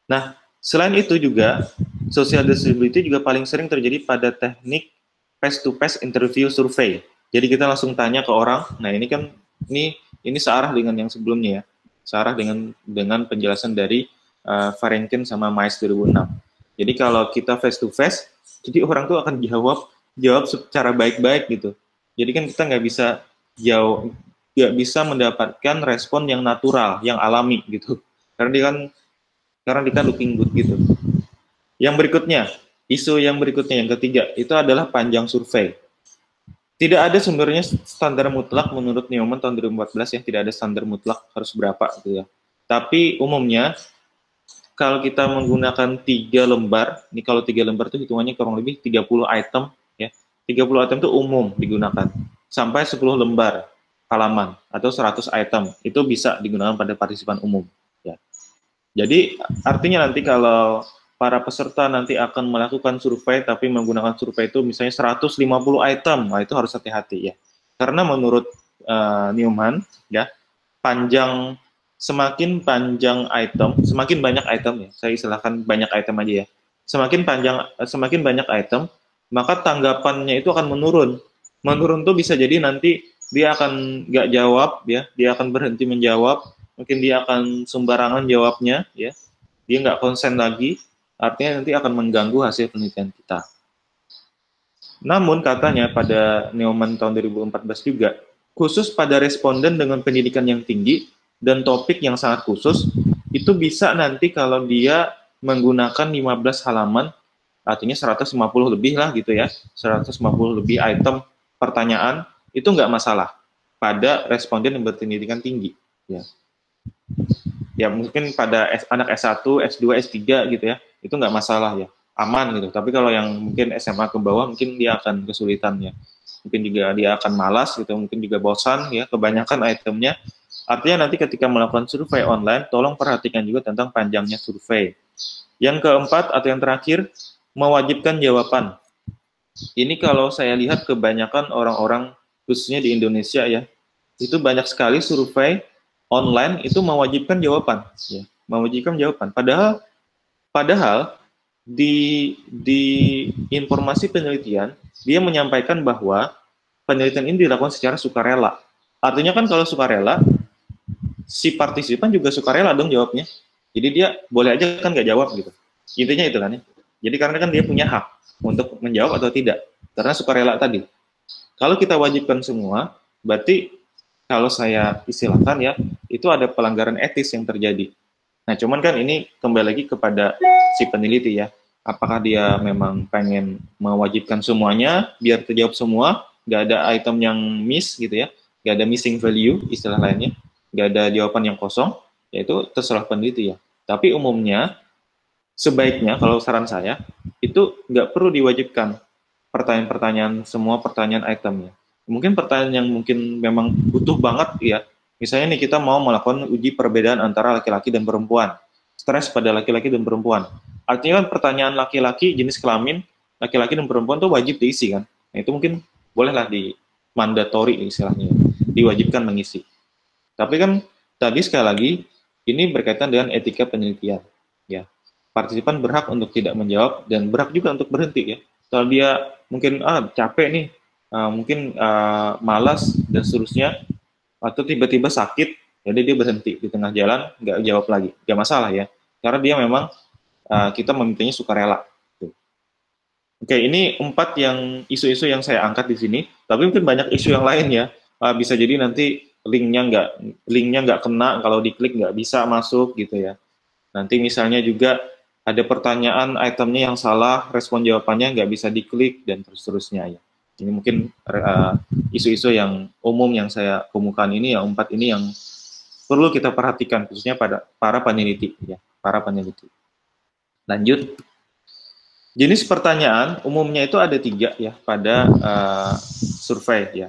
Nah, selain itu juga social disability juga paling sering terjadi pada teknik face-to-face interview survei. Jadi kita langsung tanya ke orang. Nah, ini kan ini searah dengan yang sebelumnya ya. Searah dengan penjelasan dari Varenkin sama Mais 2006. Jadi kalau kita face-to-face, jadi orang tuh akan jawab secara baik-baik gitu. Jadi kan kita nggak bisa mendapatkan respon yang natural, yang alami gitu. Karena dia kan looking good gitu. Yang berikutnya, isu yang berikutnya, yang ketiga, itu adalah panjang survei. Tidak ada sebenarnya standar mutlak menurut Neumann tahun 2014 ya, tidak ada standar mutlak harus berapa gitu ya. Tapi umumnya, kalau kita menggunakan 3 lembar, ini kalau 3 lembar itu hitungannya kurang lebih 30 item ya. 30 item itu umum digunakan. Sampai 10 lembar halaman atau 100 item itu bisa digunakan pada partisipan umum ya. Jadi artinya nanti kalau para peserta nanti akan melakukan survei tapi menggunakan survei itu misalnya 150 item, nah itu harus hati-hati ya. Karena menurut Neumann ya, semakin panjang item, semakin banyak item ya. Saya istilahkan banyak item aja ya. Semakin banyak item, maka tanggapannya itu akan menurun. Menurun tuh bisa jadi nanti dia akan nggak jawab ya, dia akan berhenti menjawab, mungkin dia akan sembarangan jawabnya ya, dia nggak konsen lagi, artinya nanti akan mengganggu hasil penelitian kita. Namun katanya pada Neumann tahun 2014 juga, khusus pada responden dengan pendidikan yang tinggi dan topik yang sangat khusus, itu bisa nanti kalau dia menggunakan 15 halaman, artinya 150 lebih lah gitu ya, 150 lebih item pertanyaan, itu nggak masalah pada responden yang berpendidikan tinggi. Ya. Ya mungkin pada anak S1, S2, S3 gitu ya, itu nggak masalah ya, aman gitu. Tapi kalau yang mungkin SMA ke bawah, mungkin dia akan kesulitan ya. Mungkin juga dia akan malas gitu, mungkin juga bosan ya, kebanyakan itemnya. Artinya nanti ketika melakukan survei online, tolong perhatikan juga tentang panjangnya survei. Yang keempat atau yang terakhir, mewajibkan jawaban. Ini kalau saya lihat kebanyakan orang-orang khususnya di Indonesia ya, itu banyak sekali survei online itu mewajibkan jawaban, ya, mewajibkan jawaban. Padahal di informasi penelitian dia menyampaikan bahwa penelitian ini dilakukan secara sukarela. Artinya kan kalau sukarela, si partisipan juga sukarela dong jawabnya. Jadi dia boleh aja kan nggak jawab gitu. Intinya itu kan ya. Jadi karena kan dia punya hak untuk menjawab atau tidak, karena sukarela tadi. Kalau kita wajibkan semua, berarti kalau saya istilahkan ya, itu ada pelanggaran etis yang terjadi. Nah, cuman kan ini kembali lagi kepada si peneliti ya. Apakah dia memang pengen mewajibkan semuanya, biar terjawab semua, nggak ada item yang miss gitu ya, nggak ada missing value istilah lainnya, nggak ada jawaban yang kosong, yaitu terserah peneliti ya. Tapi umumnya sebaiknya kalau saran saya itu nggak perlu diwajibkan pertanyaan-pertanyaan semua pertanyaan itemnya. Mungkin pertanyaan yang mungkin memang butuh banget ya. Misalnya nih kita mau melakukan uji perbedaan antara laki-laki dan perempuan. Stres pada laki-laki dan perempuan. Artinya kan pertanyaan laki-laki jenis kelamin laki-laki dan perempuan tuh wajib diisi kan. Nah, itu mungkin bolehlah di mandatori istilahnya, diwajibkan mengisi. Tapi kan tadi sekali lagi ini berkaitan dengan etika penelitian ya. Partisipan berhak untuk tidak menjawab dan berhak juga untuk berhenti ya. Kalau dia mungkin capek nih, mungkin malas dan seterusnya, atau tiba-tiba sakit, jadi dia berhenti di tengah jalan, nggak jawab lagi, nggak masalah ya, karena dia memang kita memintanya sukarela. Oke, ini 4 yang isu-isu yang saya angkat di sini, tapi mungkin banyak isu yang lain ya. Bisa jadi nanti linknya nggak kena, kalau diklik nggak bisa masuk gitu ya. Nanti misalnya juga ada pertanyaan itemnya yang salah, respon jawabannya nggak bisa diklik, dan terus-terusnya ya. Ini mungkin isu-isu yang umum yang saya kemukakan ini, yang 4 ini yang perlu kita perhatikan, khususnya pada para peneliti. Ya, para peneliti. Lanjut. Jenis pertanyaan umumnya itu ada 3 ya pada survei ya.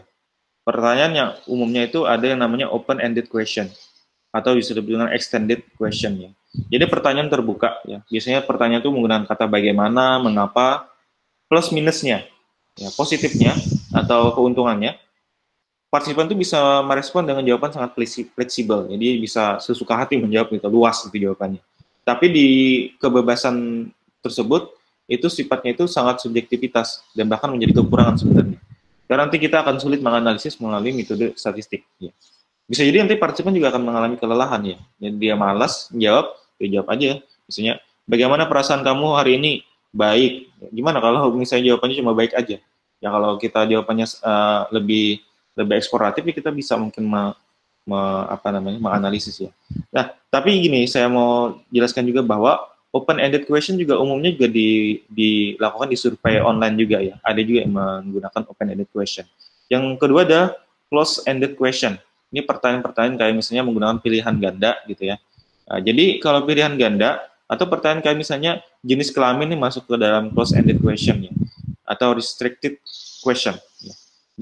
Pertanyaan yang umumnya itu ada yang namanya open-ended question atau disebut dengan extended question ya. Jadi pertanyaan terbuka ya. Biasanya pertanyaan itu menggunakan kata bagaimana, mengapa, plus minusnya, ya, positifnya atau keuntungannya. Partisipan itu bisa merespon dengan jawaban sangat fleksibel. Jadi bisa sesuka hati menjawab gitu, luas itu jawabannya. Tapi di kebebasan tersebut itu sifatnya itu sangat subjektivitas dan bahkan menjadi kekurangan sebenarnya. Karena nanti kita akan sulit menganalisis melalui metode statistik. Ya. Bisa jadi nanti partisipan juga akan mengalami kelelahan ya. Jadi dia malas menjawab, dia jawab aja. Misalnya, bagaimana perasaan kamu hari ini? Baik. Gimana kalau misalnya jawabannya cuma baik aja? Ya kalau kita jawabannya lebih eksploratif, ya kita bisa mungkin menganalisis ya. Nah, tapi gini, saya mau jelaskan juga bahwa open-ended question juga umumnya juga dilakukan di survei online juga ya. Ada juga yang menggunakan open-ended question. Yang kedua ada close-ended question. Ini pertanyaan-pertanyaan kayak misalnya menggunakan pilihan ganda gitu ya. Nah, jadi kalau pilihan ganda atau pertanyaan kayak misalnya jenis kelamin ini masuk ke dalam close-ended question ya, atau restricted question. Ya.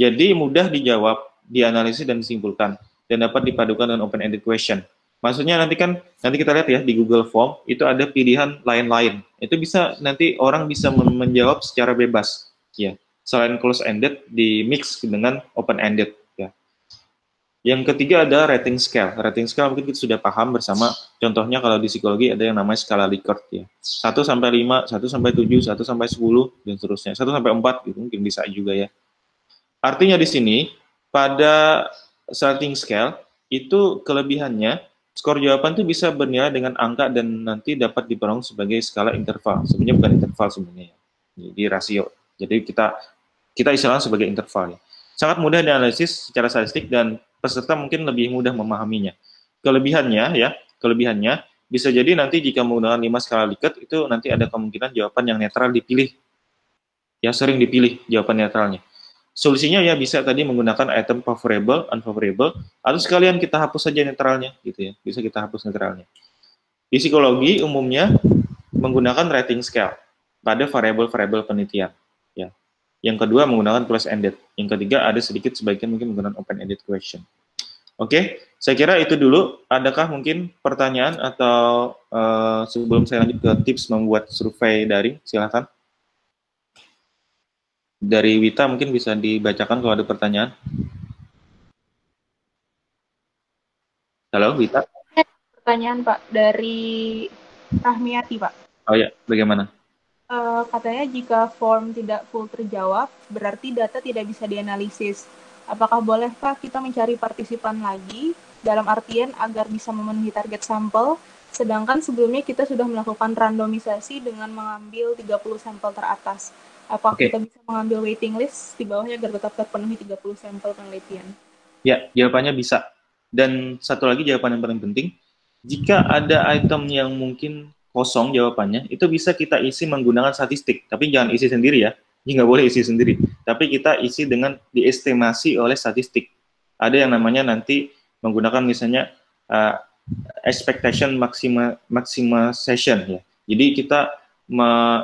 Jadi mudah dijawab, dianalisis dan disimpulkan dan dapat dipadukan dengan open-ended question. Maksudnya nanti kita lihat ya di Google Form itu ada pilihan lain-lain. Itu bisa nanti orang bisa menjawab secara bebas ya. Selain close-ended di mix dengan open-ended ya. Yang ketiga ada rating scale. Rating scale mungkin kita sudah paham bersama. Contohnya kalau di psikologi ada yang namanya skala Likert ya. 1 sampai 5, 1 sampai 7, 1 sampai 10 dan seterusnya. 1 sampai 4 gitu mungkin bisa juga ya. Artinya di sini pada rating scale itu kelebihannya skor jawaban itu bisa bernilai dengan angka dan nanti dapat diperoleh sebagai skala interval. Sebenarnya bukan interval sebenarnya. Jadi rasio. Jadi kita istilahnya sebagai interval ya. Sangat mudah dianalisis secara statistik dan peserta mungkin lebih mudah memahaminya. Kelebihannya bisa jadi nanti jika menggunakan 5 skala Likert itu nanti ada kemungkinan jawaban yang netral dipilih. Ya sering dipilih jawaban netralnya. Solusinya ya bisa tadi menggunakan item favorable, unfavorable, atau sekalian kita hapus saja netralnya, gitu ya. Bisa kita hapus netralnya. Di psikologi umumnya menggunakan rating scale pada variabel-variabel penelitian. Ya. Yang kedua menggunakan close-ended. Yang ketiga ada sedikit sebagian mungkin menggunakan open-ended question. Oke, saya kira itu dulu. Adakah mungkin pertanyaan atau sebelum saya lanjut ke tips membuat survei daring, silakan. Dari Wita mungkin bisa dibacakan kalau ada pertanyaan. Halo, Wita. Pertanyaan Pak dari Rahmiati Pak. Oh ya, bagaimana? Katanya jika form tidak full terjawab, berarti data tidak bisa dianalisis. Apakah boleh Pak kita mencari partisipan lagi dalam artian agar bisa memenuhi target sampel, sedangkan sebelumnya kita sudah melakukan randomisasi dengan mengambil 30 sampel teratas. Apakah kita bisa mengambil waiting list di bawahnya agar tetap terpenuhi 30 sampel penelitian? Ya, jawabannya bisa. Dan satu lagi jawaban yang paling penting, jika ada item yang mungkin kosong jawabannya, itu bisa kita isi menggunakan statistik. Tapi jangan isi sendiri ya. Jadi nggak boleh isi sendiri. Tapi kita isi dengan diestimasi oleh statistik. Ada yang namanya nanti menggunakan misalnya expectation maximization ya. Jadi kita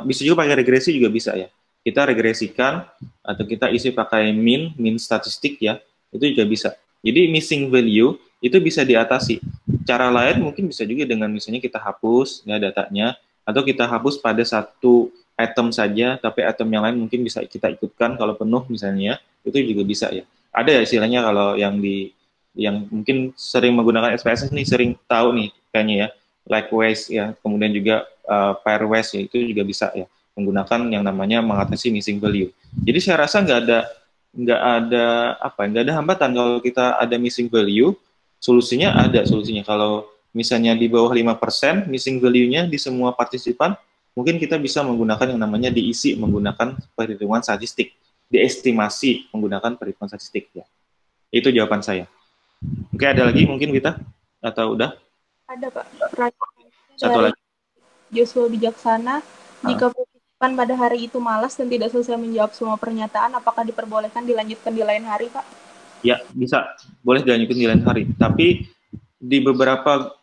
bisa juga pakai regresi juga bisa ya. Kita regresikan atau kita isi pakai min statistik ya. Itu juga bisa. Jadi missing value itu bisa diatasi. Cara lain mungkin bisa juga dengan misalnya kita hapus ya datanya, atau kita hapus pada satu item saja, tapi item yang lain mungkin bisa kita ikutkan kalau penuh misalnya, itu juga bisa ya. Ada ya istilahnya kalau yang mungkin sering menggunakan SPSS nih sering tahu nih kayaknya ya, likewise ya, kemudian juga pairwise ya, itu juga bisa ya menggunakan yang namanya mengatasi missing value. Jadi saya rasa nggak ada hambatan kalau kita ada missing value. Solusinya ada solusinya. Kalau misalnya di bawah 5% missing value-nya di semua partisipan, mungkin kita bisa menggunakan yang namanya diisi menggunakan perhitungan statistik, diestimasi menggunakan perhitungan statistik ya. Itu jawaban saya. Oke, ada lagi mungkin kita atau udah? Ada Pak. Satu lagi. Joshua Bijaksana, jika partisipan pada hari itu malas dan tidak selesai menjawab semua pernyataan, apakah diperbolehkan dilanjutkan di lain hari, Pak? Ya, bisa. Boleh dilanjutkan di lain hari. Tapi di beberapa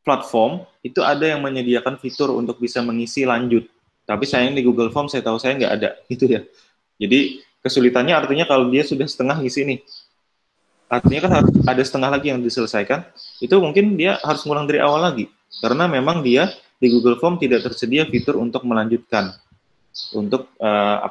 platform itu ada yang menyediakan fitur untuk bisa mengisi lanjut. Tapi sayang di Google Form saya tahu saya nggak ada gitu ya. Jadi kesulitannya artinya kalau dia sudah setengah ngisi nih, artinya kan harus ada setengah lagi yang diselesaikan. Itu mungkin dia harus ngulang dari awal lagi karena memang dia di Google Form tidak tersedia fitur untuk melanjutkan,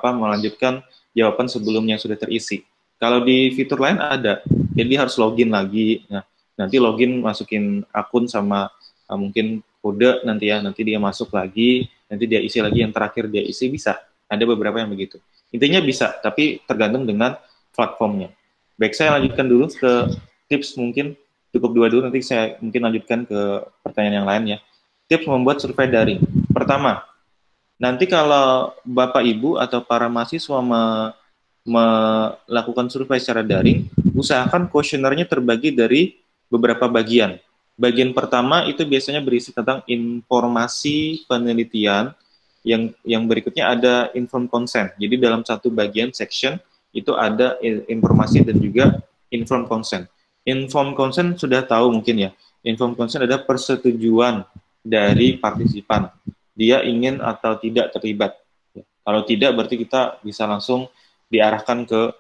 melanjutkan jawaban sebelumnya yang sudah terisi. Kalau di fitur lain ada, jadi harus login lagi. Nah, nanti login masukin akun sama mungkin kode nanti ya, nanti dia masuk lagi, nanti dia isi lagi yang terakhir dia isi, bisa. Ada beberapa yang begitu. Intinya bisa, tapi tergantung dengan platformnya. Baik, saya lanjutkan dulu ke tips, mungkin cukup 2 dulu, nanti saya mungkin lanjutkan ke pertanyaan yang lain ya. Tips membuat survei daring. Pertama, nanti kalau Bapak Ibu atau para mahasiswa melakukan survei secara daring, usahakan kuesionernya terbagi dari beberapa bagian. Bagian pertama itu biasanya berisi tentang informasi penelitian, yang berikutnya ada informed consent. Jadi dalam satu bagian section itu ada informasi dan juga informed consent. Informed consent sudah tahu mungkin ya. Informed consent adalah persetujuan dari partisipan. Dia ingin atau tidak terlibat. Kalau tidak berarti kita bisa langsung diarahkan ke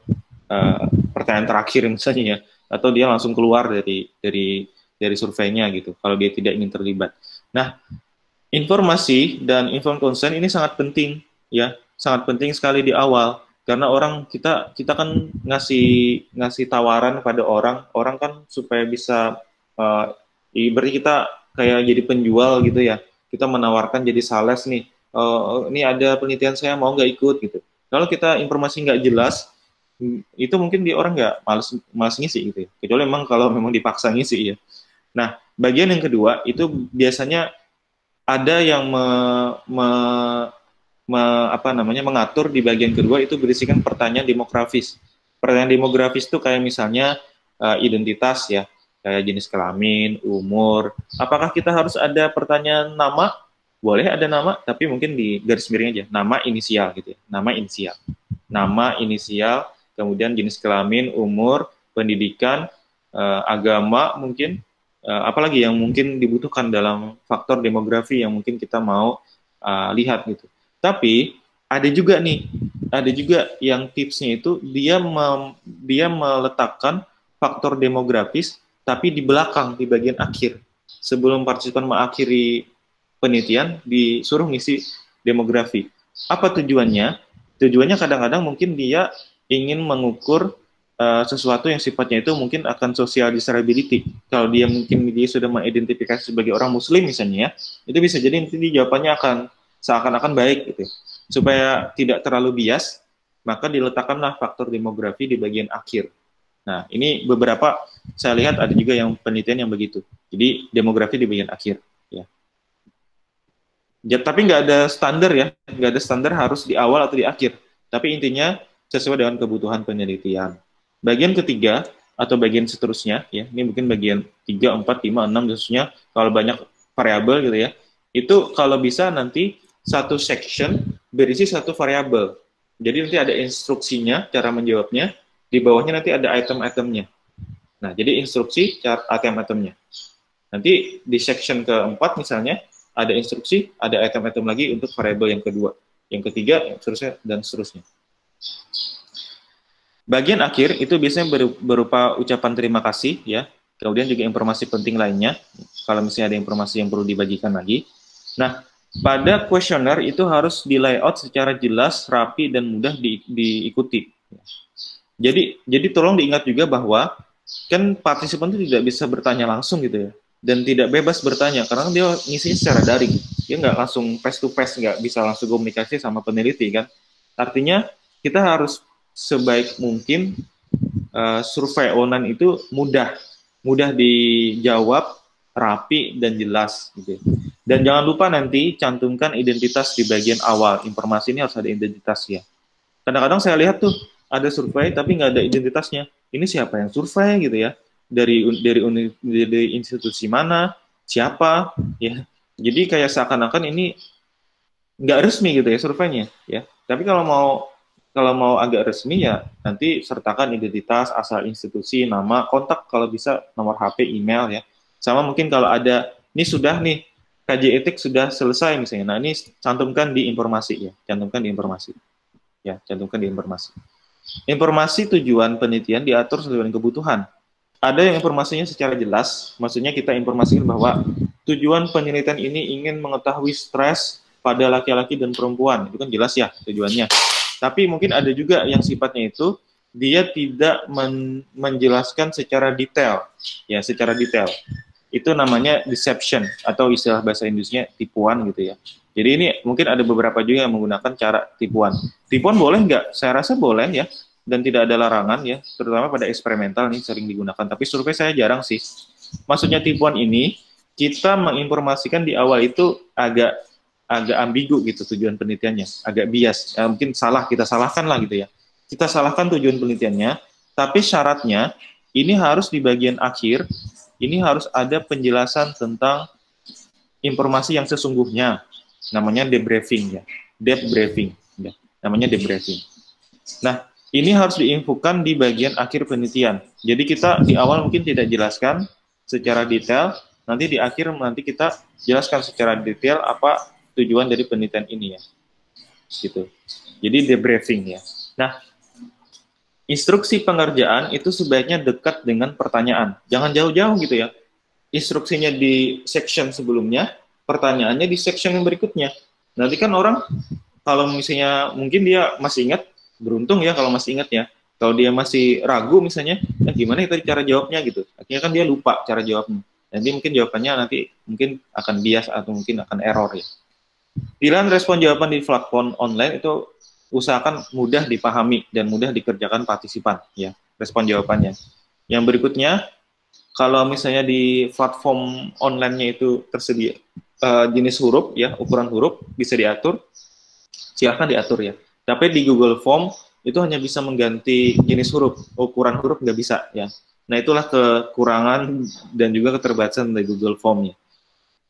pertanyaan terakhir misalnya ya, atau dia langsung keluar dari surveinya gitu kalau dia tidak ingin terlibat. Nah, informasi dan informed consent ini sangat penting ya, sangat penting sekali di awal karena kita kan ngasih tawaran pada orang kan supaya bisa berarti kita kayak jadi penjual gitu ya, kita menawarkan jadi sales nih, ini ada penelitian saya mau nggak ikut gitu. Kalau kita informasi nggak jelas, itu mungkin orang nggak malas ngisi gitu ya. Kecuali memang kalau memang dipaksa ngisi ya. Nah, bagian yang kedua itu biasanya ada yang mengatur di bagian kedua itu berisikan pertanyaan demografis. Pertanyaan demografis itu kayak misalnya identitas ya, kayak jenis kelamin, umur. Apakah kita harus ada pertanyaan nama? Boleh ada nama, tapi mungkin di garis miring aja. Nama inisial gitu ya. Nama inisial, kemudian jenis kelamin, umur, pendidikan, agama mungkin, apalagi yang mungkin dibutuhkan dalam faktor demografi yang mungkin kita mau lihat gitu. Tapi ada juga yang tipsnya itu dia meletakkan faktor demografis tapi di belakang, di bagian akhir. Sebelum partisipan mengakhiri penelitian disuruh ngisi demografi. Apa tujuannya? Tujuannya kadang-kadang mungkin dia ingin mengukur sesuatu yang sifatnya itu mungkin akan social desirability. Kalau dia sudah mengidentifikasi sebagai orang muslim misalnya, itu bisa jadi nanti jawabannya akan seakan-akan baik gitu. Supaya tidak terlalu bias, maka diletakkanlah faktor demografi di bagian akhir. Nah, ini beberapa saya lihat ada juga yang penelitian yang begitu. Jadi demografi di bagian akhir. Ya, tapi nggak ada standar ya, nggak ada standar harus di awal atau di akhir. Tapi intinya sesuai dengan kebutuhan penelitian. Bagian ketiga atau bagian seterusnya, ya, ini mungkin bagian 3, 4, 5, 6, khususnya kalau banyak variabel gitu ya, itu kalau bisa nanti satu section berisi satu variabel. Jadi nanti ada instruksinya, cara menjawabnya, di bawahnya nanti ada item-itemnya. Nah, jadi instruksi, cara item-itemnya. Nanti di section keempat misalnya, ada instruksi, ada item-item lagi untuk variabel yang kedua. Yang ketiga, seterusnya, dan seterusnya. Bagian akhir itu biasanya berupa ucapan terima kasih, ya. Kemudian juga informasi penting lainnya, kalau misalnya ada informasi yang perlu dibagikan lagi. Nah, pada kuesioner itu harus di layout secara jelas, rapi, dan mudah diikuti. Jadi tolong diingat juga bahwa kan partisipan itu tidak bisa bertanya langsung gitu ya, dan tidak bebas bertanya karena dia ngisinya secara daring, dia nggak langsung face to face, nggak bisa langsung komunikasi sama peneliti kan. Artinya kita harus sebaik mungkin survei online itu mudah dijawab, rapi dan jelas gitu. Dan jangan lupa nanti cantumkan identitas di bagian awal. Informasi ini harus ada identitasnya. Kadang-kadang saya lihat tuh ada survei tapi nggak ada identitasnya. Ini siapa yang survei gitu ya? Dari institusi mana? Siapa? Ya. Jadi kayak seakan-akan ini nggak resmi gitu ya surveinya ya. Tapi kalau mau agak resmi ya nanti sertakan identitas, asal institusi, nama, kontak kalau bisa nomor HP, email ya. Sama mungkin kalau ada ini sudah nih kaji etik sudah selesai misalnya. Nah, ini cantumkan di informasi ya, cantumkan di informasi. Ya, cantumkan di informasi. Informasi tujuan penelitian diatur sesuai dengan kebutuhan. Ada yang informasinya secara jelas, maksudnya kita informasikan bahwa tujuan penelitian ini ingin mengetahui stres pada laki-laki dan perempuan. Itu kan jelas ya tujuannya. Tapi mungkin ada juga yang sifatnya itu dia tidak menjelaskan secara detail. Ya, secara detail. Itu namanya deception atau istilah bahasa Inggrisnya tipuan gitu ya. Jadi ini mungkin ada beberapa juga yang menggunakan cara tipuan. Tipuan boleh nggak? Saya rasa boleh ya, dan tidak ada larangan ya, terutama pada eksperimental nih sering digunakan. Tapi survei saya jarang sih. Maksudnya tipuan ini kita menginformasikan di awal itu agak ambigu gitu tujuan penelitiannya, agak bias. Mungkin salah, kita salahkan lah gitu ya. Kita salahkan tujuan penelitiannya, tapi syaratnya ini harus di bagian akhir, ini harus ada penjelasan tentang informasi yang sesungguhnya. Namanya debriefing ya, debriefing ya, namanya debriefing. Nah, ini harus diinfokan di bagian akhir penelitian. Jadi kita di awal mungkin tidak jelaskan secara detail, nanti di akhir nanti kita jelaskan secara detail apa tujuan dari penelitian ini ya, gitu. Jadi debriefing ya. Nah, instruksi pengerjaan itu sebaiknya dekat dengan pertanyaan, jangan jauh-jauh gitu ya. Instruksinya di section sebelumnya, pertanyaannya di section yang berikutnya. Nanti kan orang kalau misalnya mungkin dia masih ingat, beruntung ya kalau masih ingat ya. Kalau dia masih ragu misalnya, gimana tadi cara jawabnya gitu. Akhirnya kan dia lupa cara jawabnya. Nanti mungkin jawabannya nanti mungkin akan bias atau mungkin akan error ya. Pilihan respon jawaban di platform online itu usahakan mudah dipahami dan mudah dikerjakan partisipan ya, respon jawabannya. Yang berikutnya, kalau misalnya di platform online-nya itu tersedia jenis huruf ya, ukuran huruf bisa diatur, silahkan diatur ya. Tapi di Google Form itu hanya bisa mengganti jenis huruf, ukuran huruf nggak bisa ya. Nah, itulah kekurangan dan juga keterbatasan dari Google Form-nya.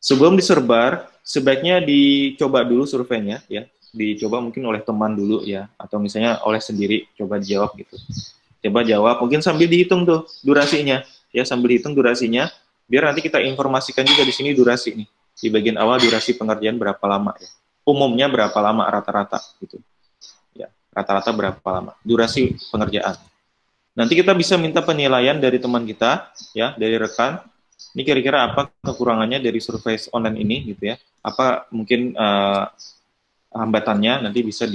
Sebelum disebar, sebaiknya dicoba dulu surveinya ya, dicoba mungkin oleh teman dulu ya, atau misalnya oleh sendiri coba jawab gitu. Coba jawab, mungkin sambil dihitung tuh durasinya ya, sambil hitung durasinya, biar nanti kita informasikan juga di sini durasi nih. Di bagian awal durasi pengerjaan berapa lama ya. Umumnya berapa lama rata-rata gitu. Ya, rata-rata berapa lama durasi pengerjaan. Nanti kita bisa minta penilaian dari teman kita ya, dari rekan. Ini kira-kira apa kekurangannya dari survei online ini gitu ya. Apa mungkin hambatannya nanti bisa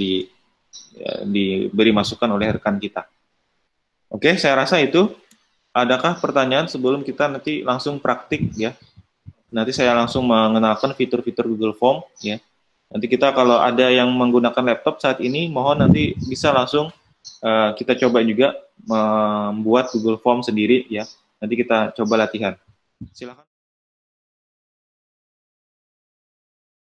diberi masukan oleh rekan kita. Oke, saya rasa itu. Adakah pertanyaan sebelum kita nanti langsung praktik ya? Nanti saya langsung mengenalkan fitur-fitur Google Form ya. Nanti kita kalau ada yang menggunakan laptop saat ini, mohon nanti bisa langsung kita coba juga membuat Google Form sendiri ya. Nanti kita coba latihan. Silakan.